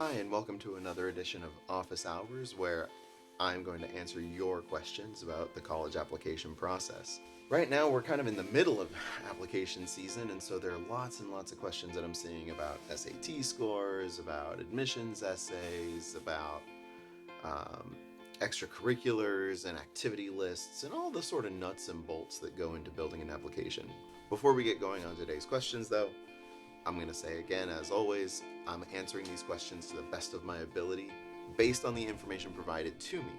Hi, and welcome to another edition of Office Hours, where I'm going to answer your questions about the college application process. Right now, we're kind of in the middle of application season, and so there are lots and lots of questions that I'm seeing about SAT scores, about admissions essays, about um, extracurriculars and activity lists, and all the sort of nuts and bolts that go into building an application. Before we get going on today's questions, though, I'm going to say again, as always, I'm answering these questions to the best of my ability based on the information provided to me.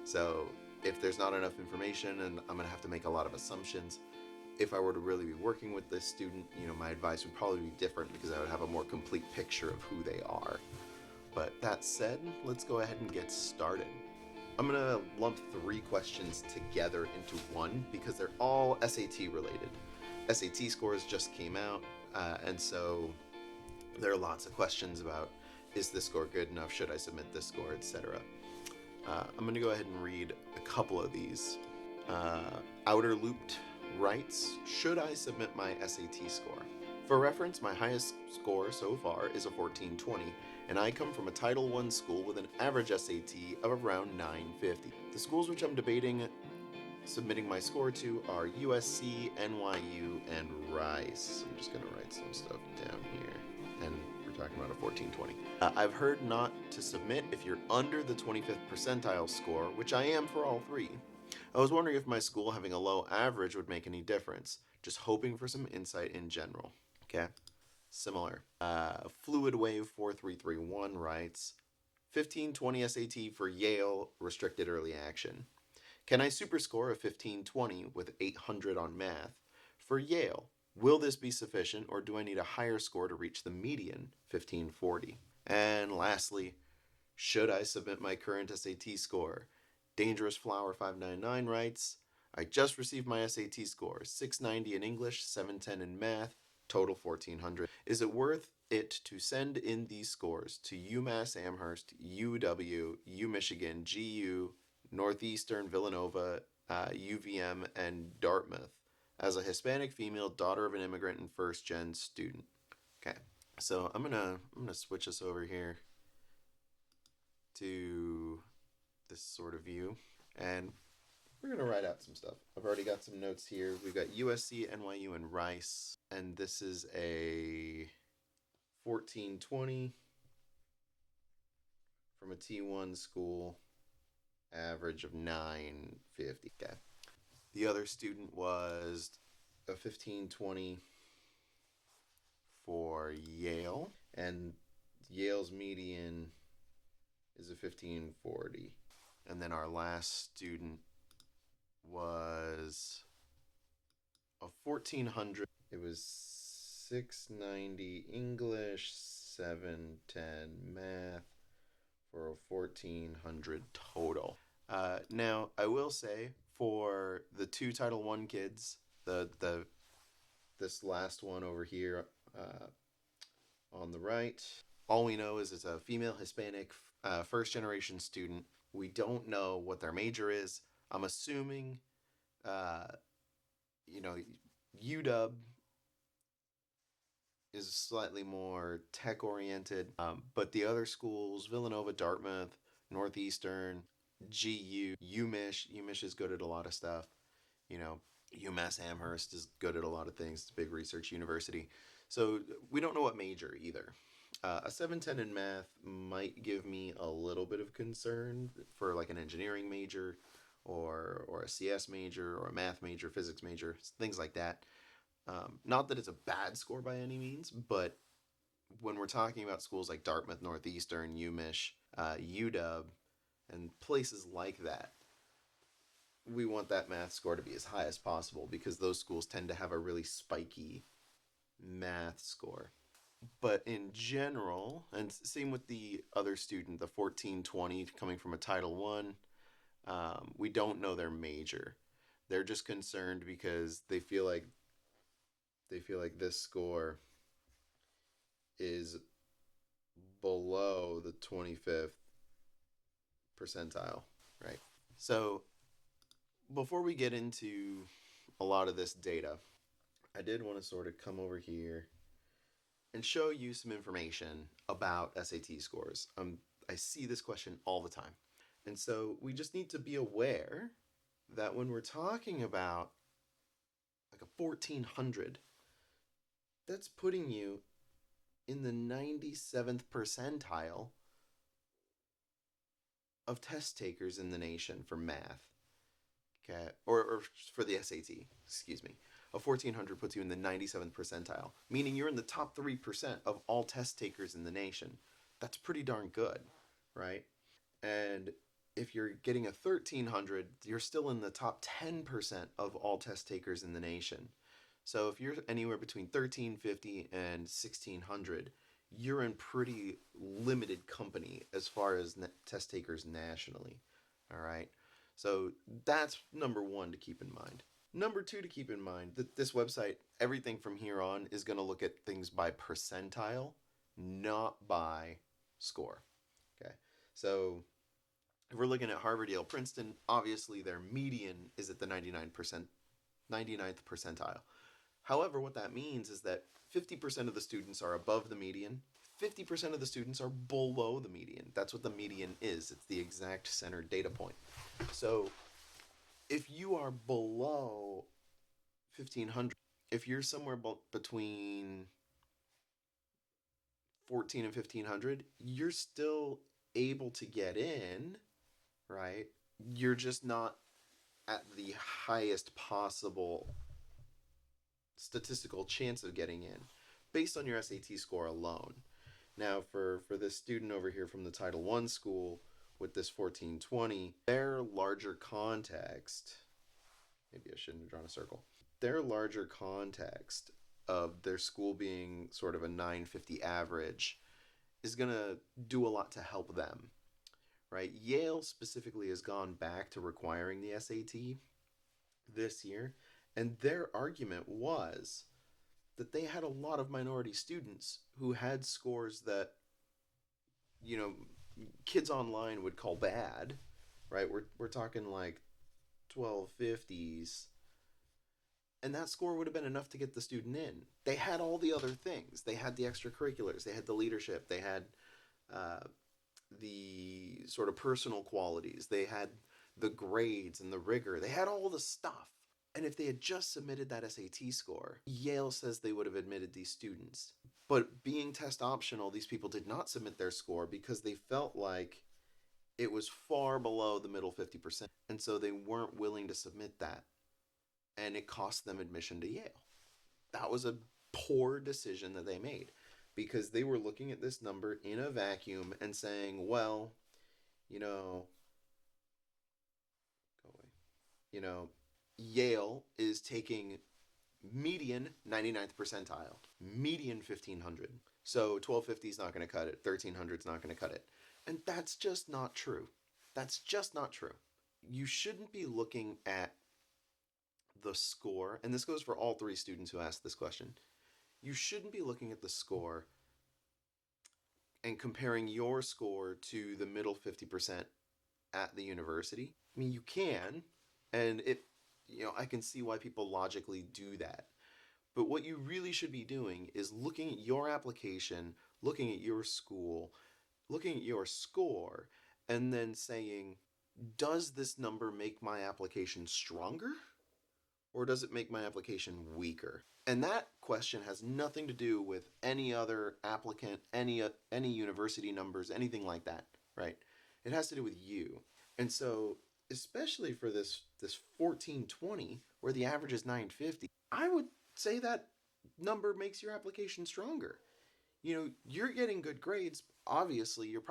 So if there's not enough information and I'm going to have to make a lot of assumptions, if I were to really be working with this student, my advice would probably be different because I would have a more complete picture of who they are. But that said, let's go ahead and get started. I'm going to lump 3 questions together into one because they're all SAT related. SAT scores just came out, and so there are lots of questions about, is this score good enough, should I submit this score, etc. I'm going to go ahead and read a couple of these. Outer Looped writes, should I submit my SAT score? For reference, my highest score so far is a 1420, and I come from a Title I school with an average SAT of around 950. The schools which I'm debating submitting my score to are USC, NYU, and Rice. I'm just going to write some stuff down here. And we're talking about a 1420. I've heard not to submit if you're under the 25th percentile score, which I am for all 3. I was wondering if my school having a low average would make any difference. Just hoping for some insight in general. Okay? Similar. Fluid Wave 4331 writes, 1520 SAT for Yale, restricted early action. Can I superscore a 1520 with 800 on math? For Yale, will this be sufficient or do I need a higher score to reach the median, 1540? And lastly, should I submit my current SAT score? Dangerous Flower 599 writes, I just received my SAT score, 690 in English, 710 in math, total 1400. Is it worth it to send in these scores to UMass Amherst, UW, UMichigan, GU, Northeastern, Villanova, UVM, and Dartmouth as a Hispanic female, daughter of an immigrant and first-gen student? Okay, so I'm gonna switch us over here to this sort of view, and we're gonna write out some stuff. I've already got some notes here. We've got USC, NYU, and Rice, and this is a 1420 from a T1 school, average of 950. Okay. The other student was a 1520 for Yale, and Yale's median is a 1540. And then our last student was a 1400. It was 690 English, 710 math for a 1400 total. Now, I will say for the 2 Title I kids, this last one over here on the right, all we know is it's a female Hispanic first generation student. We don't know what their major is. I'm assuming, UW is slightly more tech oriented, but the other schools, Villanova, Dartmouth, Northeastern, GU, UMich is good at a lot of stuff. UMass Amherst is good at a lot of things. It's a big research university. So we don't know what major either. A 710 in math might give me a little bit of concern for like an engineering major or a CS major or a math major, physics major, things like that. Not that it's a bad score by any means, but when we're talking about schools like Dartmouth, Northeastern, UMich, UW, and places like that, we want that math score to be as high as possible because those schools tend to have a really spiky math score. But in general, and same with the other student, the 1420 coming from a Title I, we don't know their major. They're just concerned because they feel like this score is below the 25th percentile, right? So before we get into a lot of this data, I did want to sort of come over here and show you some information about SAT scores. I see this question all the time. And so we just need to be aware that when we're talking about like a 1400, that's putting you in the 97th percentile of test takers in the nation for math. Okay, or for the SAT, excuse me. A 1400 puts you in the 97th percentile, meaning you're in the top 3% of all test takers in the nation. That's pretty darn good, right? And if you're getting a 1300, you're still in the top 10% of all test takers in the nation. So if you're anywhere between 1350 and 1600, you're in pretty limited company as far as test takers nationally. All right. So that's number one to keep in mind. Number two to keep in mind that this website, everything from here on is going to look at things by percentile, not by score. Okay. So if we're looking at Harvard, Yale, Princeton, obviously their median is at the 99th percentile. However, what that means is that 50% of the students are above the median, 50% of the students are below the median. That's what the median is. It's the exact center data point. So if you are below 1500, if you're somewhere between 14 and 1500, you're still able to get in, right? You're just not at the highest possible statistical chance of getting in based on your SAT score alone. Now, for this student over here from the Title I school with this 1420, their larger context, maybe I shouldn't have drawn a circle, their larger context of their school being sort of a 950 average is going to do a lot to help them, right? Yale specifically has gone back to requiring the SAT this year, and their argument was that they had a lot of minority students who had scores that, you know, kids online would call bad, right? We're talking like 1250s, and that score would have been enough to get the student in. They had all the other things. They had the extracurriculars, they had the leadership, they had the sort of personal qualities, they had the grades and the rigor, they had all the stuff. And if they had just submitted that SAT score, Yale says they would have admitted these students. But being test optional, these people did not submit their score because they felt like it was far below the middle 50%. And so they weren't willing to submit that. And it cost them admission to Yale. That was a poor decision that they made because they were looking at this number in a vacuum and saying, well, you know, go away. You know, Yale is taking median 99th percentile, median 1500. So 1250 is not going to cut it, 1300 is not going to cut it. And that's just not true. That's just not true. You shouldn't be looking at the score, and this goes for all three students who asked this question. You shouldn't be looking at the score and comparing your score to the middle 50% at the university. I mean, you can, and I can see why people logically do that. But what you really should be doing is looking at your application, looking at your school, looking at your score, and then saying, does this number make my application stronger? Or does it make my application weaker? And that question has nothing to do with any other applicant, any university numbers, anything like that, right? It has to do with you. And so, especially for this 1420, where the average is 950, I would say that number makes your application stronger. You know, you're getting good grades. Obviously, you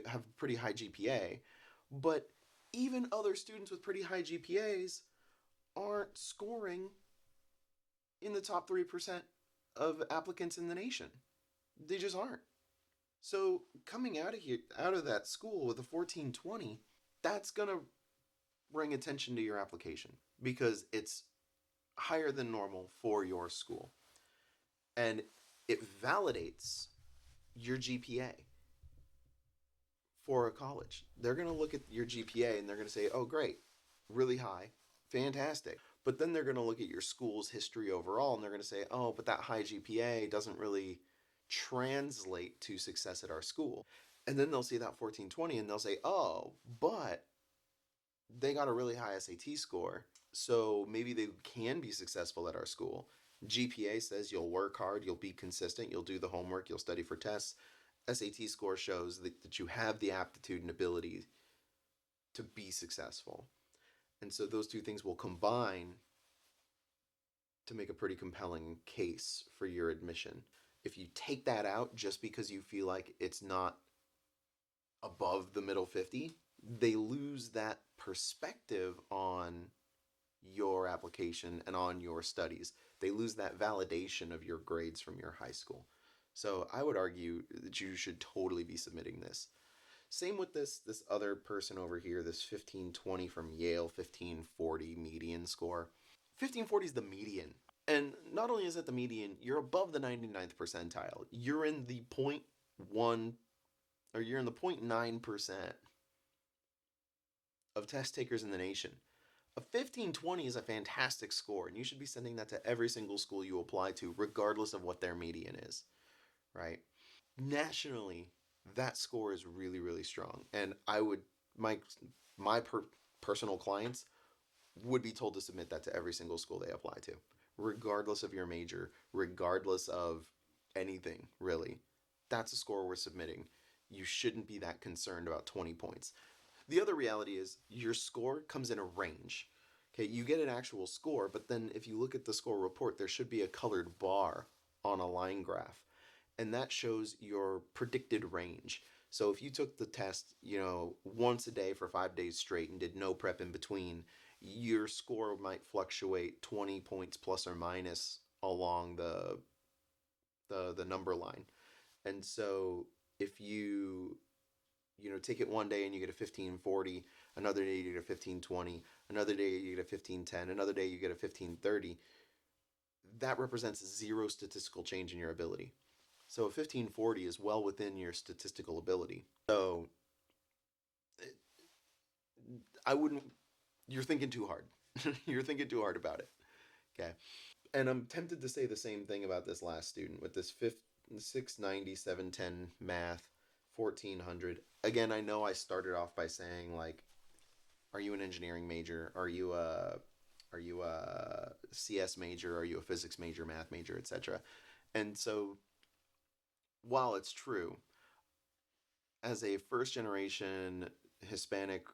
have a pretty high GPA, but even other students with pretty high GPAs aren't scoring in the top 3% of applicants in the nation. They just aren't. So coming out of that school with a 1420, that's going to bring attention to your application because it's higher than normal for your school. And it validates your GPA for a college. They're going to look at your GPA and they're going to say, oh, great, really high, fantastic. But then they're going to look at your school's history overall and they're going to say, oh, but that high GPA doesn't really translate to success at our school. And then they'll see that 1420 and they'll say, oh, but they got a really high SAT score, so maybe they can be successful at our school. GPA says you'll work hard, you'll be consistent, you'll do the homework, you'll study for tests. SAT score shows that you have the aptitude and ability to be successful. And so those two things will combine to make a pretty compelling case for your admission. If you take that out just because you feel like it's not above the middle 50, they lose that perspective on your application and on your studies. They lose that validation of your grades from your high school. So I would argue that you should totally be submitting this. Same with this other person over here, this 1520 from Yale, 1540 median score. 1540 is the median. And not only is it the median, you're above the 99th percentile. You're in the 0.1 or you're in the 0.9% of test takers in the nation. A 1520 is a fantastic score, and you should be sending that to every single school you apply to, regardless of what their median is, right? Nationally, that score is really, really strong. And I would, my personal clients would be told to submit that to every single school they apply to, regardless of your major, regardless of anything, really. That's a score we're submitting. You shouldn't be that concerned about 20 points. The other reality is your score comes in a range. Okay, you get an actual score, but then if you look at the score report, there should be a colored bar on a line graph, and that shows your predicted range. So if you took the test, once a day for 5 days straight and did no prep in between, your score might fluctuate 20 points plus or minus along the number line. And so if you take it one day and you get a 1540, another day you get a 1520, another day you get a 1510, another day you get a 1530, that represents zero statistical change in your ability. So a 1540 is well within your statistical ability. So I wouldn't, you're thinking too hard. You're thinking too hard about it. Okay. And I'm tempted to say the same thing about this last student with this 690, 710 math, 1400. Again, I know I started off by saying, like, are you an engineering major? Are you a CS major? Are you a physics major, math major, etc.? And so while it's true, as a first generation Hispanic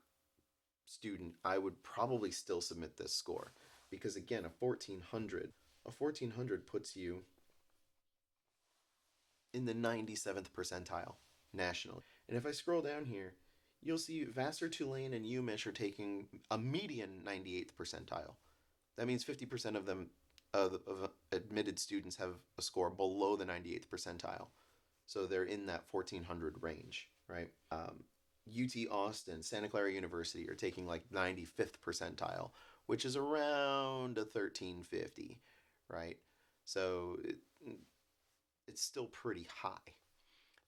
student, I would probably still submit this score because, again, a 1400 puts you in the 97th percentile nationally. And if I scroll down here, you'll see Vassar, Tulane, and UMich are taking a median 98th percentile. That means 50% of them, of admitted students, have a score below the 98th percentile. So they're in that 1400 range, right? UT Austin, Santa Clara University are taking like 95th percentile, which is around a 1350, right? So it's still pretty high.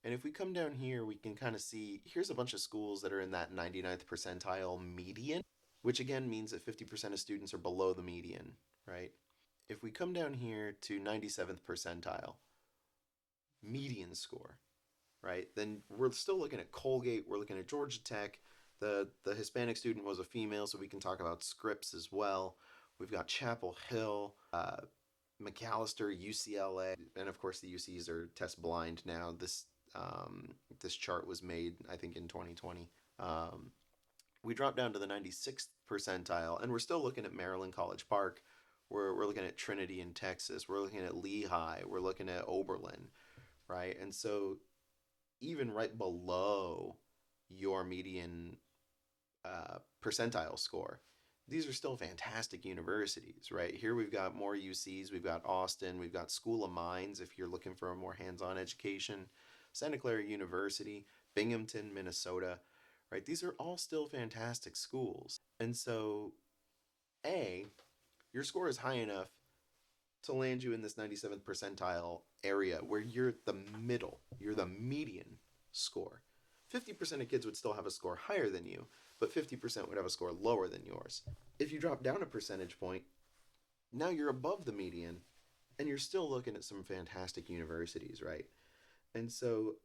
And if we come down here, we can kind of see, here's a bunch of schools that are in that 99th percentile median, which again means that 50% of students are below the median, right? If we come down here to 97th percentile, median score, right? Then we're still looking at Colgate, we're looking at Georgia Tech. The Hispanic student was a female, so we can talk about Scripps as well. We've got Chapel Hill, McAllister, UCLA, and of course the UCs are test blind now. This chart was made, I think, in 2020. We drop down to the 96th percentile, and we're still looking at Maryland College Park. We're looking at Trinity in Texas. We're looking at Lehigh. We're looking at Oberlin, right? And so even right below your median percentile score, these are still fantastic universities, right? Here we've got more UCs, we've got Austin, we've got School of Mines if you're looking for a more hands-on education, Santa Clara University, Binghamton, Minnesota, right? These are all still fantastic schools. And so, your score is high enough to land you in this 97th percentile area where you're the middle, you're the median score. 50% of kids would still have a score higher than you, but 50% would have a score lower than yours. If you drop down a percentage point, now you're above the median, and you're still looking at some fantastic universities, right? And so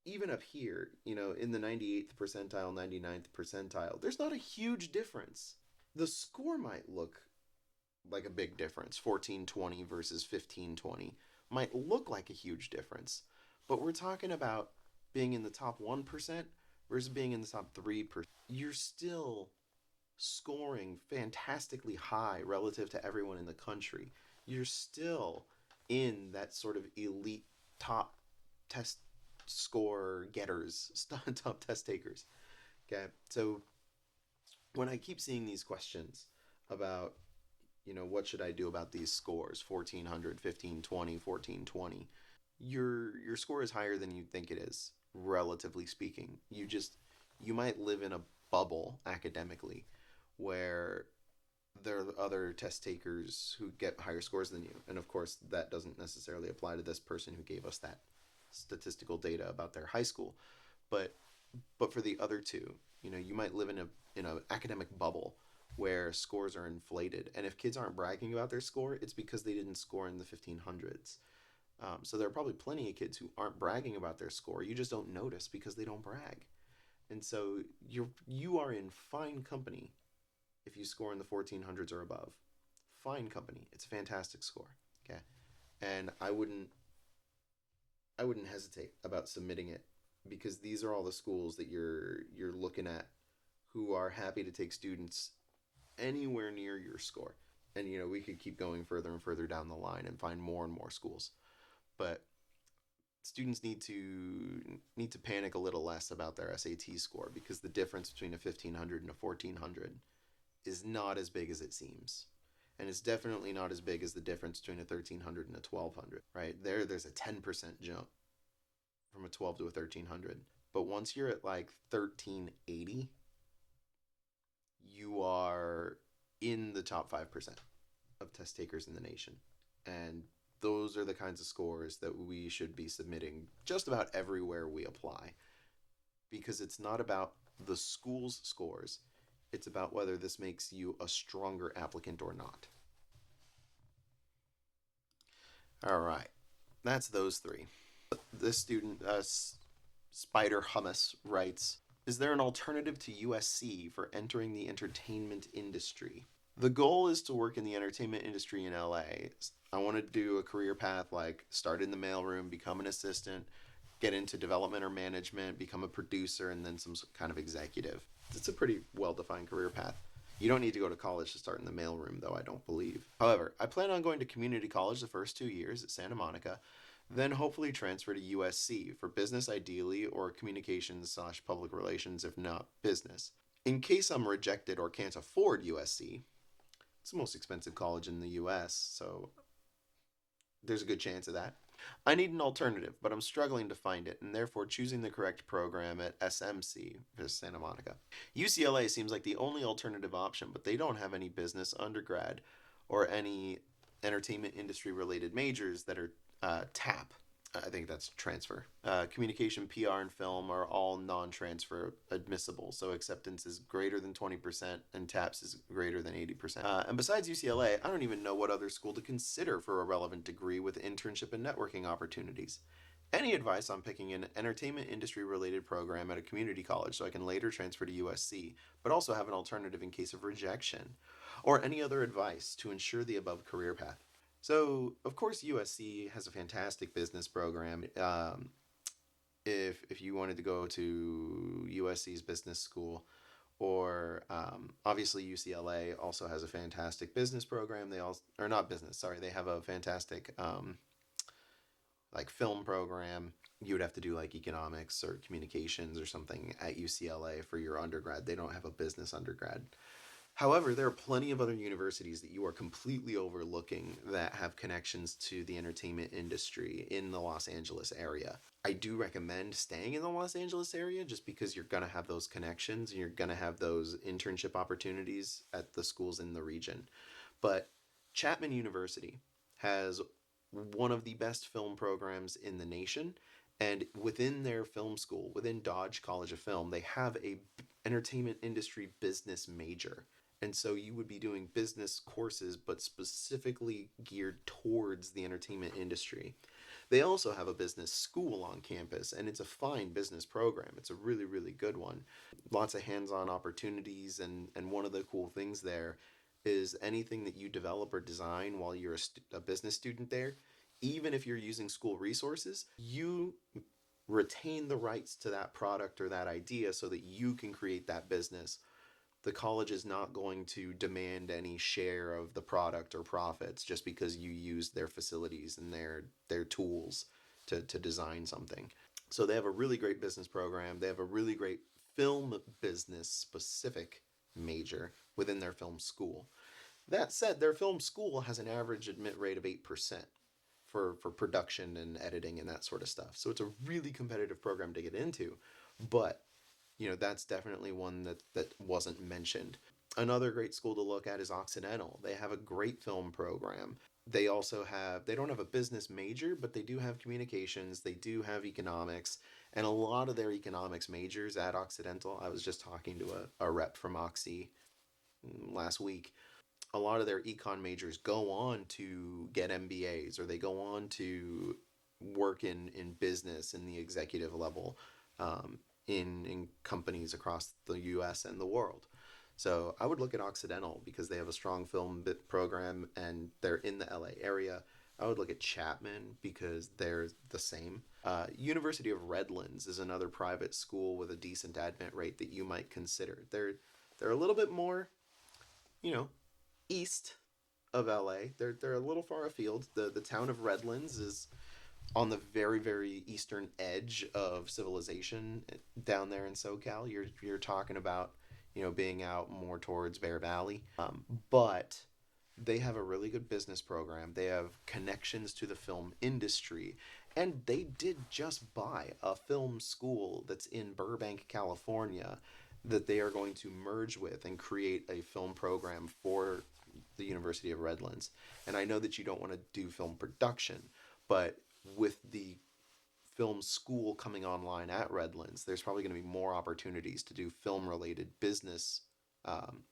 even up here, in the 98th percentile, 99th percentile, there's not a huge difference. The score might look like a big difference. 1420 versus 1520 might look like a huge difference. But we're talking about being in the top 1% versus being in the top 3%. You're still scoring fantastically high relative to everyone in the country. You're still in that sort of elite top test score getters, top test takers. Okay, so when I keep seeing these questions about, what should I do about these scores, 1400, 1520, 1420, your score is higher than you think it is, relatively speaking. You might live in a bubble academically where there are other test takers who get higher scores than you. And of course, that doesn't necessarily apply to this person who gave us that statistical data about their high school. But for the other two, you might live in a academic bubble where scores are inflated. And if kids aren't bragging about their score, it's because they didn't score in the 1500s. So there are probably plenty of kids who aren't bragging about their score. You just don't notice because they don't brag. And so you are in fine company if you score in the 1400s or above. Fine company. It's a fantastic score. Okay, and I wouldn't hesitate about submitting it because these are all the schools that you're looking at who are happy to take students anywhere near your score. And we could keep going further and further down the line and find more and more schools. But students need to panic a little less about their SAT score because the difference between a 1500 and a 1400 is not as big as it seems. And it's definitely not as big as the difference between a 1300 and a 1200, right? There's a 10% jump from a 12 to a 1300. But once you're at like 1380, you are in the top 5% of test takers in the nation. And those are the kinds of scores that we should be submitting just about everywhere we apply because it's not about the school's scores, it's about whether this makes you a stronger applicant or not. All right, that's those three. This student, Spider Hummus, writes, is there an alternative to USC for entering the entertainment industry? The goal is to work in the entertainment industry in LA. I want to do a career path like start in the mailroom, become an assistant, get into development or management, become a producer, and then some kind of executive. It's a pretty well defined career path. You don't need to go to college to start in the mailroom, though, I don't believe. However, I plan on going to community college the first 2 years at Santa Monica, then hopefully transfer to USC for business ideally or communications/public relations if not business. In case I'm rejected or can't afford USC, it's the most expensive college in the US, so there's a good chance of that. I need an alternative, but I'm struggling to find it, and therefore choosing the correct program at SMC for Santa Monica. UCLA seems like the only alternative option, but they don't have any business undergrad or any entertainment industry related majors that are TAP. I think that's transfer. Communication, PR, and film are all non transfer admissible, so acceptance is greater than 20% and TAPS is greater than 80%. And besides UCLA, I don't even know what other school to consider for a relevant degree with internship and networking opportunities. Any advice on picking an entertainment industry related program at a community college so I can later transfer to USC, but also have an alternative in case of rejection? Or any other advice to ensure the above career path? So, of course, USC has a fantastic business program. If you wanted to go to USC's business school, or obviously UCLA also has a fantastic business program. They all or not business, sorry, they have a fantastic like film program. You would have to do like economics or communications or something at UCLA for your undergrad. They don't have a business undergrad. However, there are plenty of other universities that you are completely overlooking that have connections to the entertainment industry in the Los Angeles area. I do recommend staying in the Los Angeles area just because you're going to have those connections and you're going to have those internship opportunities at the schools in the region. But Chapman University has one of the best film programs in the nation. And within their film school, within Dodge College of Film, they have a entertainment industry business major. And so you would be doing business courses, but specifically geared towards the entertainment industry. They also have a business school on campus, and it's a fine business program. It's a really, really good one. Lots of hands on opportunities, and one of the cool things there is anything that you develop or design while you're a business student there, even if you're using school resources, you retain the rights to that product or that idea so that you can create that business. The college is not going to demand any share of the product or profits just because you use their facilities and their tools to design something. So they have a really great business program. They have a really great film business specific major within their film school. That said, their film school has an average admit rate of 8% for production and editing and that sort of stuff. So it's a really competitive program to get into. But that's definitely one that wasn't mentioned. Another great school to look at is Occidental. They have a great film program. They don't have a business major, but they do have communications, they do have economics, and a lot of their economics majors at Occidental. I was just talking to a rep from Oxy last week. A lot of their econ majors go on to get MBAs, or they go on to work in business in the executive level, in companies across the US and the world. So I would look at Occidental because they have a strong film program and they're in the LA area. I would look at Chapman because they're the same. University of Redlands is another private school with a decent admit rate that you might consider. They're a little bit more, you know, east of LA. They're a little far afield. The town of Redlands is on the very, very eastern edge of civilization down there in SoCal. You're talking about being out more towards Bear Valley, but they have a really good business program. They have connections to the film industry, and they did just buy a film school that's in Burbank, California, that they are going to merge with and create a film program for the University of Redlands. And I know that you don't want to do film production, but with the film school coming online at Redlands, there's probably going to be more opportunities to do film related business, um,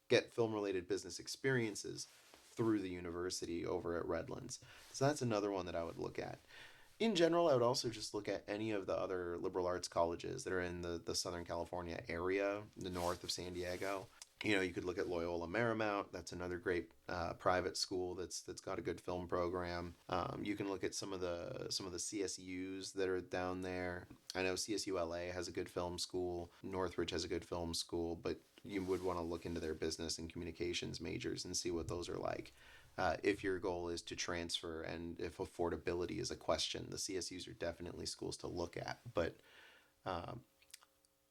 get film related business experiences through the university over at Redlands. So that's another one that I would look at. In general, I would also just look at any of the other liberal arts colleges that are in the Southern California area, the north of San Diego. You could look at Loyola Marymount. That's another great private school that's got a good film program. You can look at some of the CSUs that are down there. I know CSU LA has a good film school. Northridge has a good film school, but you would want to look into their business and communications majors and see what those are like. If your goal is to transfer and if affordability is a question, the CSUs are definitely schools to look at. But um,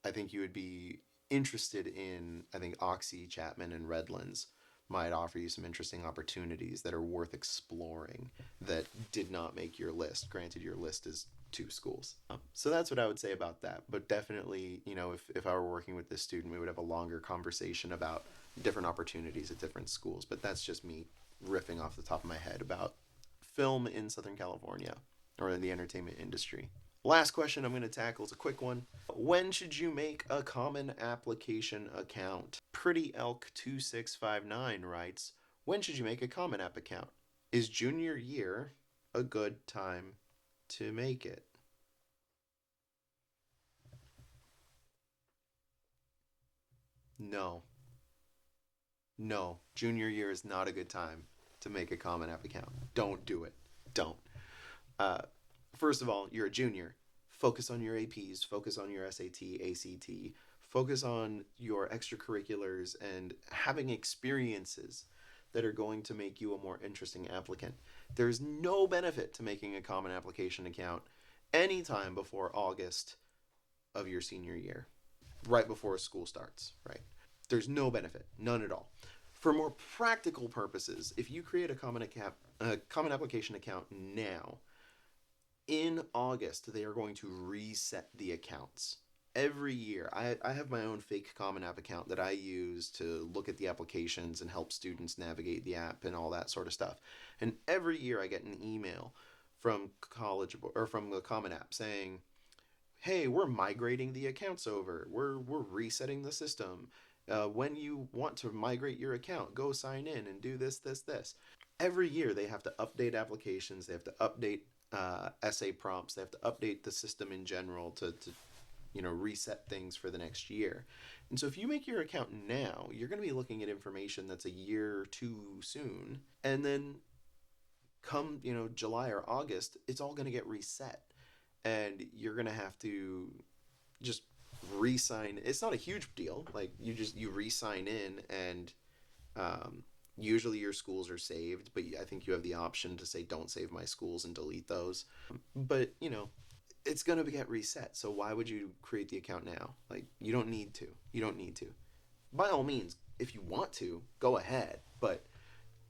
I think you would be interested in, I think Oxy, Chapman, and Redlands might offer you some interesting opportunities that are worth exploring that did not make your list. Granted, your list is two schools. So that's what I would say about that. But definitely, if I were working with this student, we would have a longer conversation about different opportunities at different schools. But that's just me riffing off the top of my head about film in Southern California or in the entertainment industry. Last question I'm going to tackle is a quick one. When should you make a common application account? Pretty Elk 2659 writes, when should you make a common app account? Is junior year a good time to make it? No. No. Junior year is not a good time to make a common app account. Don't do it. Don't. Uh, First of all, you're a junior. Focus on your APs, focus on your SAT, ACT, focus on your extracurriculars and having experiences that are going to make you a more interesting applicant. There's no benefit to making a common application account anytime before August of your senior year, right before school starts, right? There's no benefit, none at all. For more practical purposes, if you create a common application account now, in August, they are going to reset the accounts. Every year, I have my own fake Common App account that I use to look at the applications and help students navigate the app and all that sort of stuff. And every year, I get an email from college or from the Common App saying, "Hey, we're migrating the accounts over. We're resetting the system. When you want to migrate your account, go sign in and do this, this, this." every year they have to update applications, they have to update essay prompts, they have to update the system in general to reset things for the next year. And so if you make your account now, you're going to be looking at information that's a year too soon, and then come July or August, it's all going to get reset, and you're going to have to just re-sign. It's not a huge deal. Like you re-sign in, and usually your schools are saved, but I think you have the option to say don't save my schools and delete those. But it's going to get reset. So why would you create the account now? Like, you don't need to. You don't need to. By all means, if you want to, go ahead. But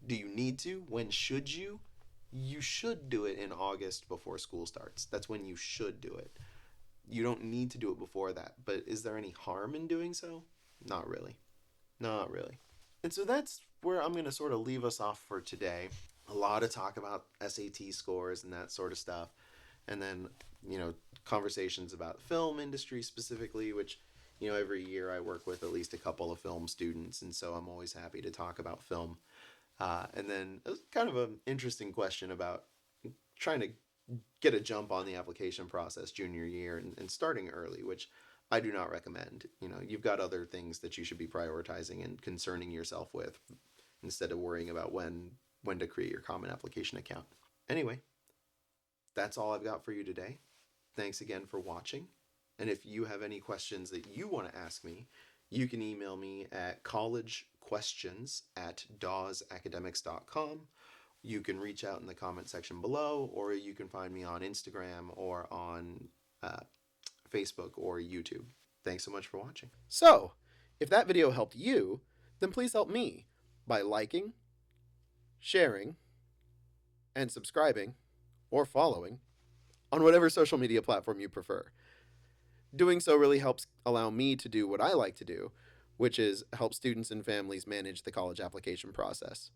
do you need to? When should you? You should do it in August before school starts. That's when you should do it. You don't need to do it before that. But is there any harm in doing so? Not really. Not really. And so that's where I'm going to sort of leave us off for today. A lot of talk about SAT scores and that sort of stuff. And then, conversations about film industry specifically, which, every year I work with at least a couple of film students. And so I'm always happy to talk about film. And then it was kind of an interesting question about trying to get a jump on the application process junior year and starting early, which I do not recommend. You've got other things that you should be prioritizing and concerning yourself with instead of worrying about when to create your common application account. Anyway, that's all I've got for you today. Thanks again for watching. And if you have any questions that you want to ask me, you can email me at collegequestions@dawesacademics.com. You can reach out in the comment section below, or you can find me on Instagram or on Facebook or YouTube. Thanks so much for watching. So, if that video helped you, then please help me by liking, sharing, and subscribing, or following, on whatever social media platform you prefer. Doing so really helps allow me to do what I like to do, which is help students and families manage the college application process.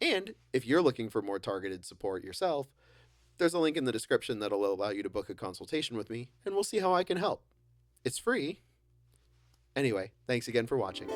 And if you're looking for more targeted support yourself, there's a link in the description that'll allow you to book a consultation with me, and we'll see how I can help. It's free. Anyway, thanks again for watching.